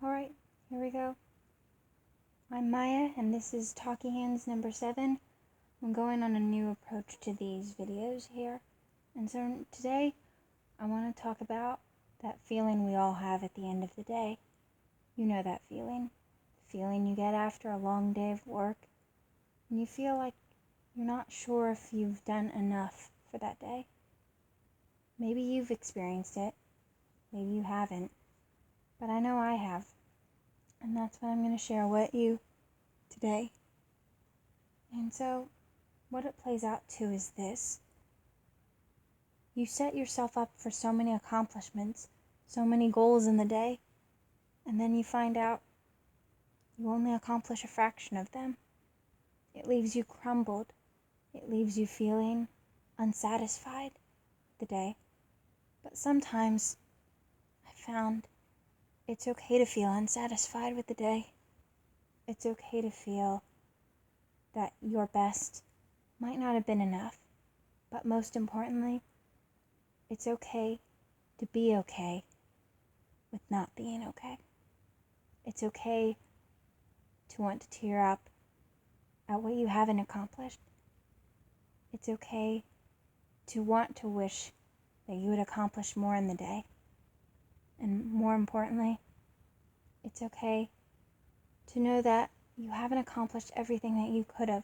Alright, here we go. I'm Maya, and this is Talky Hands number 7. I'm going on a new approach to these videos here. And so today, I want to talk about that feeling we all have at the end of the day. You know that feeling. The feeling you get after a long day of work, and you feel like you're not sure if you've done enough for that day. Maybe you've experienced it. Maybe you haven't. But I know I have. And that's what I'm going to share with you today. And so, what it plays out to is this. You set yourself up for so many accomplishments, so many goals in the day, and then you find out you only accomplish a fraction of them. It leaves you crumbled. It leaves you feeling unsatisfied with the day. But sometimes I found it's okay to feel unsatisfied with the day. It's okay to feel that your best might not have been enough. But most importantly, it's okay to be okay with not being okay. It's okay to want to tear up at what you haven't accomplished. It's okay to want to wish that you would accomplish more in the day. And more importantly, it's okay to know that you haven't accomplished everything that you could have.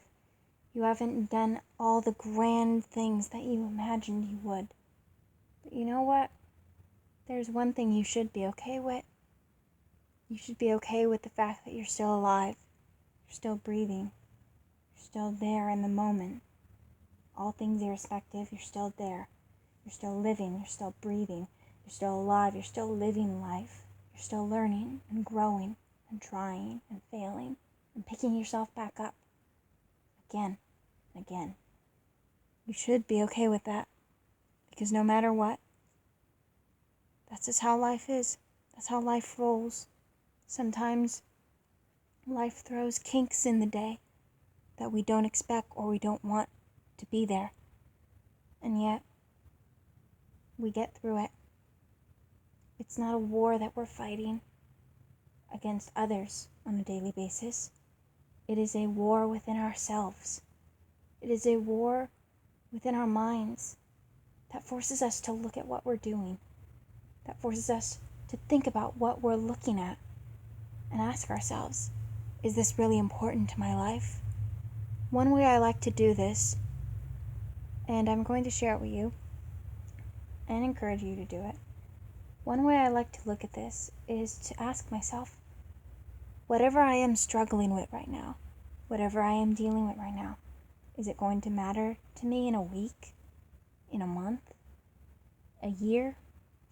You haven't done all the grand things that you imagined you would. But you know what? There's one thing you should be okay with. You should be okay with the fact that you're still alive. You're still breathing. You're still there in the moment. All things irrespective, you're still there. You're still living. You're still breathing. You're still alive. You're still living life. You're still learning and growing and trying and failing and picking yourself back up again and again. You should be okay with that, because no matter what, that's just how life is. That's how life rolls. Sometimes life throws kinks in the day that we don't expect or we don't want to be there. And yet, we get through it. It's not a war that we're fighting against others on a daily basis. It is a war within ourselves. It is a war within our minds that forces us to look at what we're doing, that forces us to think about what we're looking at and ask ourselves, is this really important to my life? One way I like to do this, and I'm going to share it with you and encourage you to do it. One way I like to look at this is to ask myself, whatever I am struggling with right now, whatever I am dealing with right now, is it going to matter to me in a week, in a month, a year,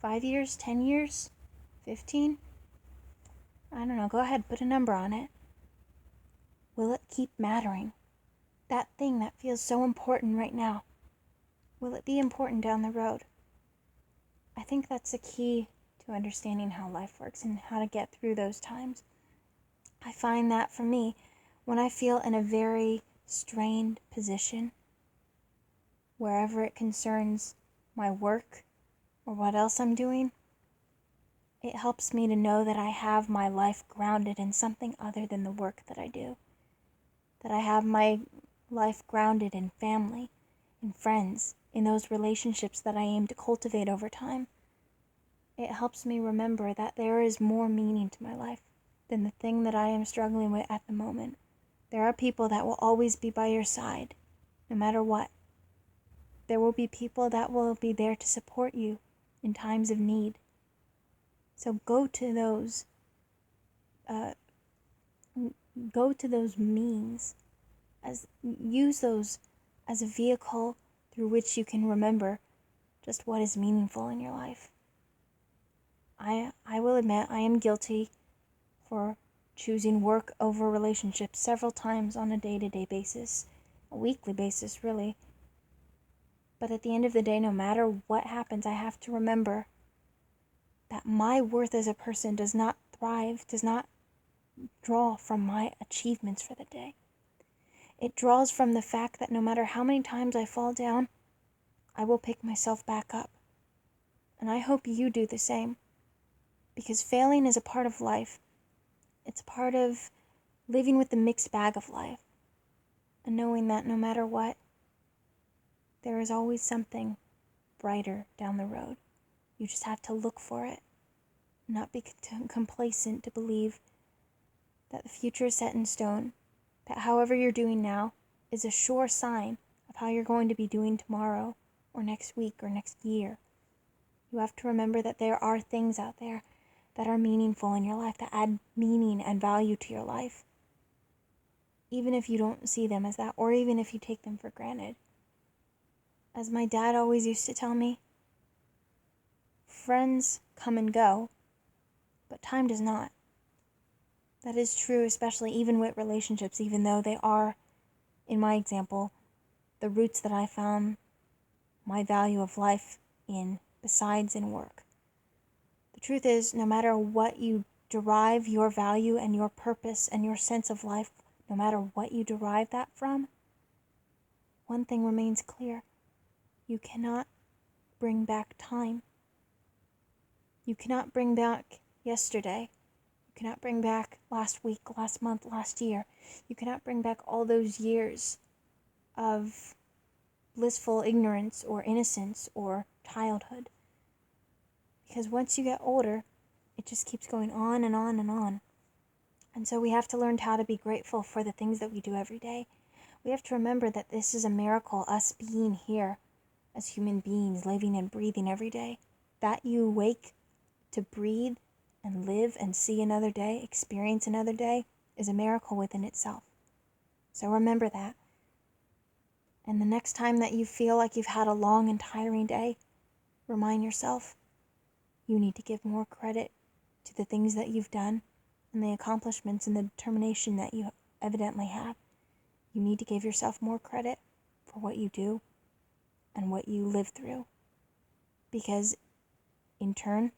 5 years, 10 years, 15? I don't know, go ahead, put a number on it. Will it keep mattering? That thing that feels so important right now, will it be important down the road? I think that's the key to understanding how life works and how to get through those times. I find that for me, when I feel in a very strained position, wherever it concerns my work or what else I'm doing, it helps me to know that I have my life grounded in something other than the work that I do. That I have my life grounded in family, in friends, in those relationships that I aim to cultivate over time. It helps me remember that there is more meaning to my life than the thing that I am struggling with at the moment. There are people that will always be by your side, no matter what. There will be people that will be there to support you in times of need. So go to those means, use those as a vehicle through which you can remember just what is meaningful in your life. I will admit I am guilty for choosing work over relationships several times on a day-to-day basis, a weekly basis really. But at the end of the day, no matter what happens, I have to remember that my worth as a person does not draw from my achievements for the day. It draws from the fact that no matter how many times I fall down, I will pick myself back up. And I hope you do the same. Because failing is a part of life. It's part of living with the mixed bag of life and knowing that no matter what, there is always something brighter down the road. You just have to look for it, not be complacent to believe that the future is set in stone, that however you're doing now is a sure sign of how you're going to be doing tomorrow or next week or next year. You have to remember that there are things out there that are meaningful in your life, that add meaning and value to your life, even if you don't see them as that, or even if you take them for granted. As my dad always used to tell me, friends come and go, but time does not. That is true, especially even with relationships, even though they are, in my example, the roots that I found my value of life in, besides in work. The truth is, no matter what you derive your value and your purpose and your sense of life, no matter what you derive that from, one thing remains clear. You cannot bring back time. You cannot bring back yesterday. You cannot bring back last week, last month, last year. You cannot bring back all those years of blissful ignorance or innocence or childhood. Because once you get older, it just keeps going on and on and on. And so we have to learn how to be grateful for the things that we do every day. We have to remember that this is a miracle, us being here as human beings, living and breathing every day. That you wake to breathe and live and see another day, experience another day, is a miracle within itself. So remember that. And the next time that you feel like you've had a long and tiring day, remind yourself, you need to give more credit to the things that you've done and the accomplishments and the determination that you evidently have. You need to give yourself more credit for what you do and what you live through. Because in turn,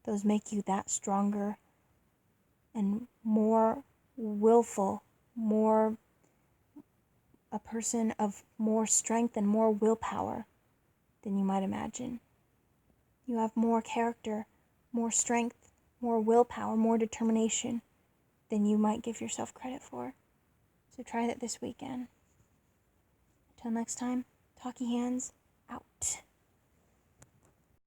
those make you that stronger and more willful, more a person of more strength and more willpower than you might imagine. You have more character, more strength, more willpower, more determination than you might give yourself credit for. So try that this weekend. Until next time, Talky Hands out.